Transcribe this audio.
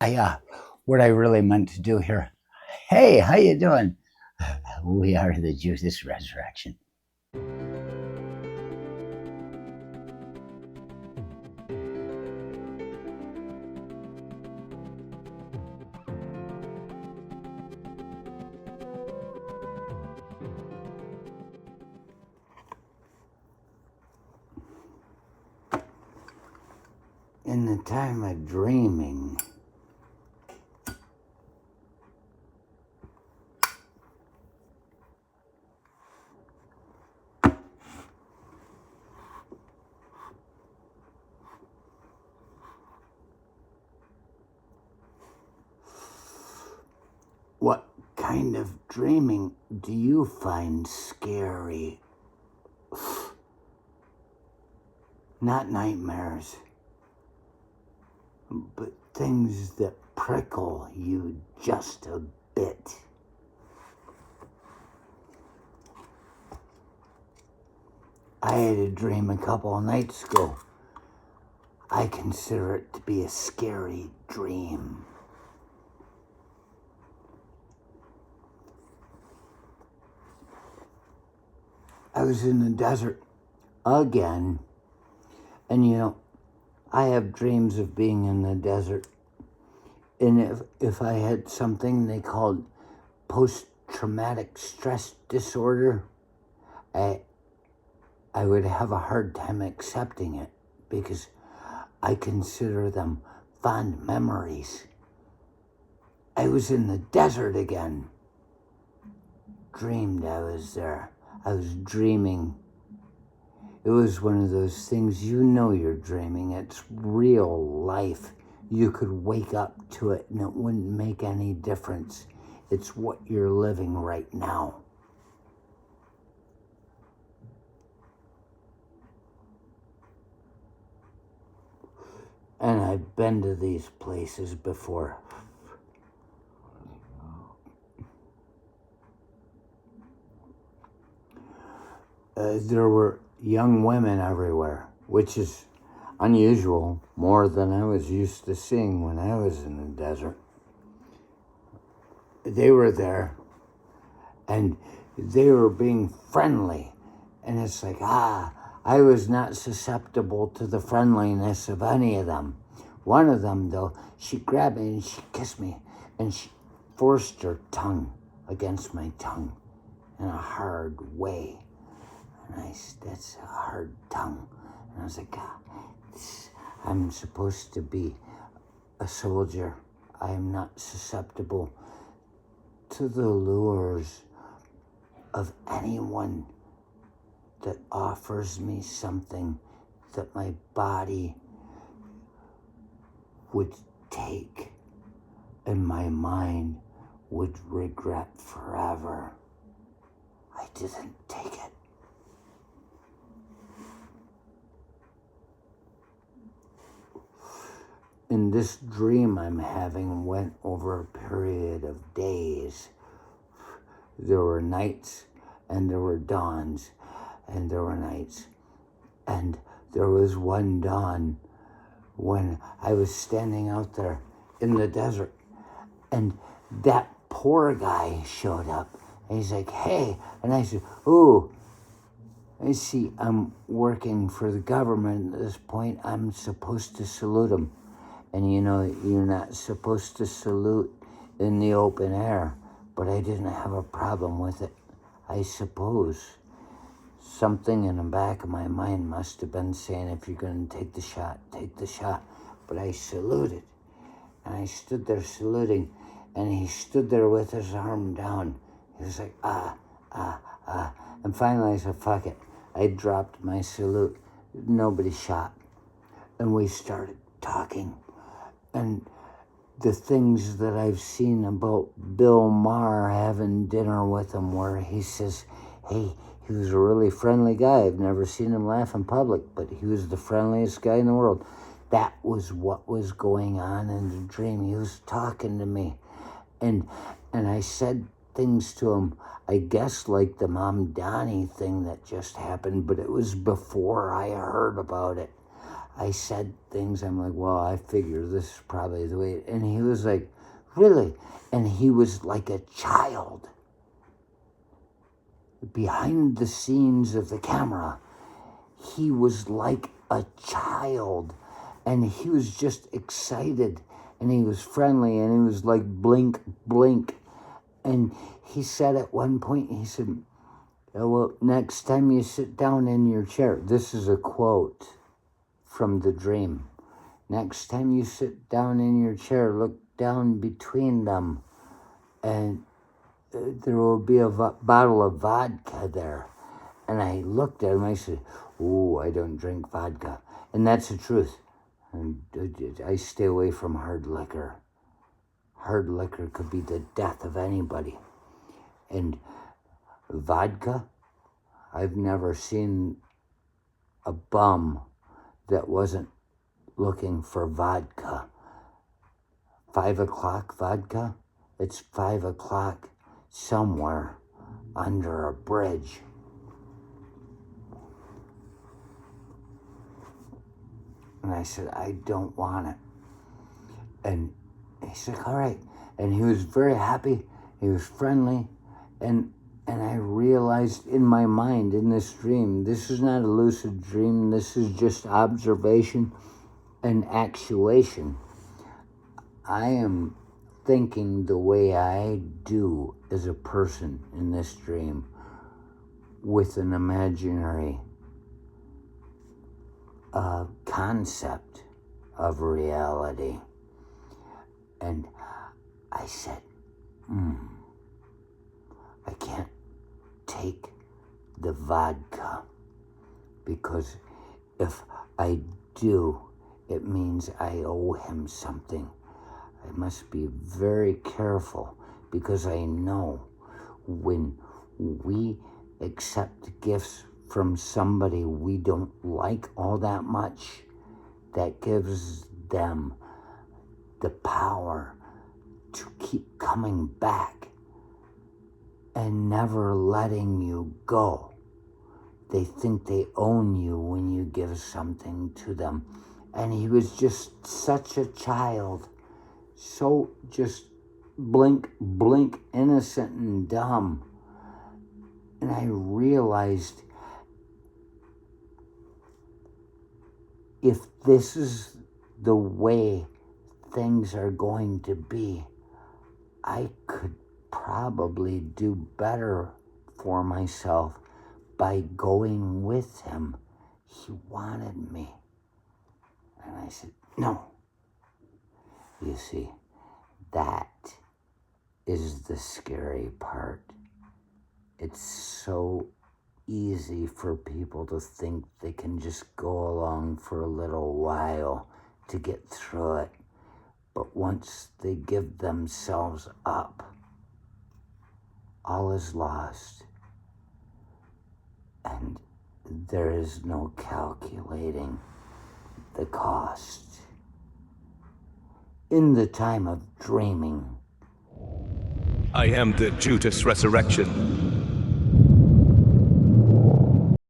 I what I really meant to do here. Hey, how you doing? We are the Judas Resurrection. In the time of dreaming, what kind of dreaming do you find scary? Not nightmares, but things that prickle you just a bit. I had a dream a couple of nights ago. I consider it to be a scary dream. I was in the desert again, and I have dreams of being in the desert. And if I had something they called post-traumatic stress disorder, I would have a hard time accepting it because I consider them fond memories. I was in the desert again. Dreamed I was there. I was dreaming. It was one of those things, you're dreaming. It's real life. You could wake up to it and it wouldn't make any difference. It's what you're living right now. And I've been to these places before. There were young women everywhere, which is unusual, more than I was used to seeing when I was in the desert. They were there, and they were being friendly, and it's like, I was not susceptible to the friendliness of any of them. One of them, though, she grabbed me and she kissed me, and she forced her tongue against my tongue in a hard way. And I said, that's a hard tongue. And I was like, I'm supposed to be a soldier. I am not susceptible to the lures of anyone that offers me something that my body would take and my mind would regret forever. I didn't take it. And this dream I'm having went over a period of days. There were nights, and there were dawns, and there were nights. And there was one dawn when I was standing out there in the desert, and that poor guy showed up, and he's like, hey, and I said, ooh, I see, I'm working for the government at this point. I'm supposed to salute him. And you're not supposed to salute in the open air, but I didn't have a problem with it. I suppose something in the back of my mind must have been saying, if you're going to take the shot, take the shot. But I saluted, and I stood there saluting, and he stood there with his arm down. He was like, and finally I said, fuck it. I dropped my salute. Nobody shot. And we started talking. And the things that I've seen about Bill Maher having dinner with him, where he says, hey, he was a really friendly guy. I've never seen him laugh in public, but he was the friendliest guy in the world. That was what was going on in the dream. He was talking to me. And I said things to him, I guess like the Mom Donnie thing that just happened, but it was before I heard about it. I said things. I'm like, well, I figure this is probably the way. And he was like, really? And he was like a child behind the scenes of the camera. He was like a child, and he was just excited, and he was friendly, and he was like, blink, blink. And he said at one point, he said, "Oh, well, next time you sit down in your chair," this is a quote from the dream, "next time you sit down in your chair, look down between them, and there will be a bottle of vodka there." And I looked at him, I said, "Oh, I don't drink vodka." And that's the truth. And I stay away from hard liquor. Hard liquor could be the death of anybody. And vodka, I've never seen a bum that wasn't looking for vodka. 5 o'clock vodka, it's 5 o'clock somewhere under a bridge. And I said, "I don't want it." And he said, "All right." And he was very happy. He was friendly. And I realized in my mind, in this dream, this is not a lucid dream. This is just observation and actuation. I am thinking the way I do as a person in this dream with an imaginary concept of reality. And I said, I can't take the vodka, because if I do, it means I owe him something. I must be very careful, because I know when we accept gifts from somebody we don't like all that much, that gives them the power to keep coming back and never letting you go. They think they own you when you give something to them. And he was just such a child, so just blink, blink, innocent and dumb. And I realized, if this is the way things are going to be, I could probably do better for myself by going with him. He wanted me. And I said, no. You see, that is the scary part. It's so easy for people to think they can just go along for a little while to get through it. But once they give themselves up, all is lost. And there is no calculating the cost. In the time of dreaming, I am the Judas Resurrection.